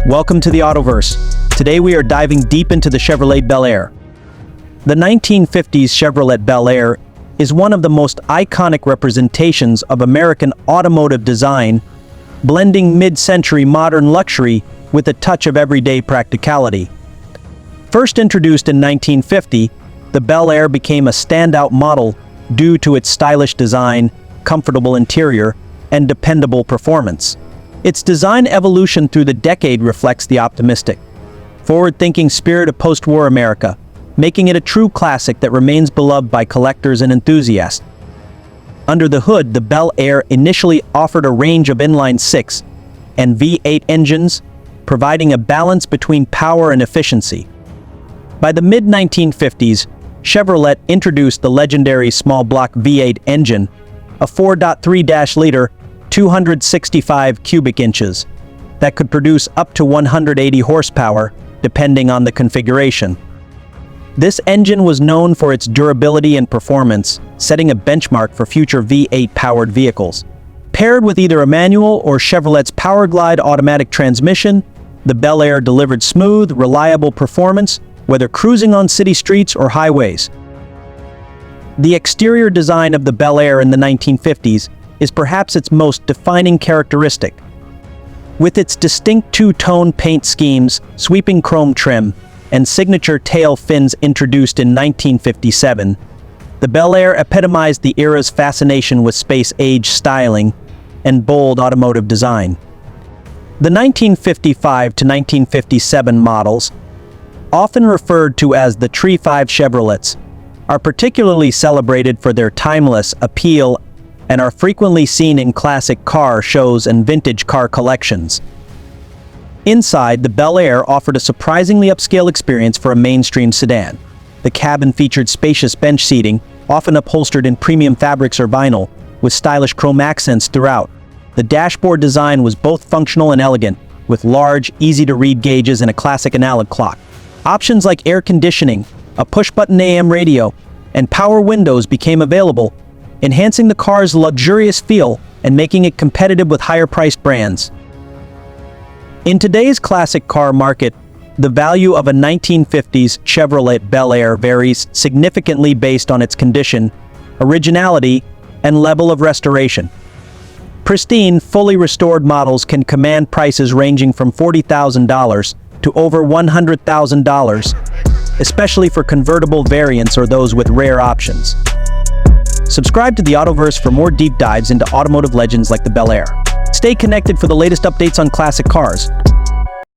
Welcome to the Autoverse. Today we are diving deep into the Chevrolet Bel Air. The 1950s Chevrolet Bel Air is one of the most iconic representations of American automotive design, blending mid-century modern luxury with a touch of everyday practicality. First introduced in 1950, the Bel Air became a standout model due to its stylish design, comfortable interior, and dependable performance. Its design evolution through the decade reflects the optimistic, forward-thinking spirit of post-war America, making it a true classic that remains beloved by collectors and enthusiasts. Under the hood, the Bel Air initially offered a range of inline-6 and V8 engines, providing a balance between power and efficiency. By the mid-1950s, Chevrolet introduced the legendary small-block V8 engine, a 4.3-liter, 265 cubic inches, that could produce up to 180 horsepower, depending on the configuration. This engine was known for its durability and performance, setting a benchmark for future V8-powered vehicles. Paired with either a manual or Chevrolet's Powerglide automatic transmission, the Bel Air delivered smooth, reliable performance, whether cruising on city streets or highways. The exterior design of the Bel Air in the 1950s is perhaps its most defining characteristic. With its distinct two-tone paint schemes, sweeping chrome trim, and signature tail fins introduced in 1957, the Bel Air epitomized the era's fascination with space-age styling and bold automotive design. The 1955 to 1957 models, often referred to as the Tree 5 Chevrolets, are particularly celebrated for their timeless appeal and are frequently seen in classic car shows and vintage car collections. Inside, the Bel Air offered a surprisingly upscale experience for a mainstream sedan. The cabin featured spacious bench seating, often upholstered in premium fabrics or vinyl, with stylish chrome accents throughout. The dashboard design was both functional and elegant, with large, easy-to-read gauges and a classic analog clock. Options like air conditioning, a push-button AM radio, and power windows became available, enhancing the car's luxurious feel and making it competitive with higher-priced brands. In today's classic car market, the value of a 1950s Chevrolet Bel Air varies significantly based on its condition, originality, and level of restoration. Pristine, fully restored models can command prices ranging from $40,000 to over $100,000, especially for convertible variants or those with rare options. Subscribe to the Autoverse for more deep dives into automotive legends like the Bel Air. Stay connected for the latest updates on classic cars.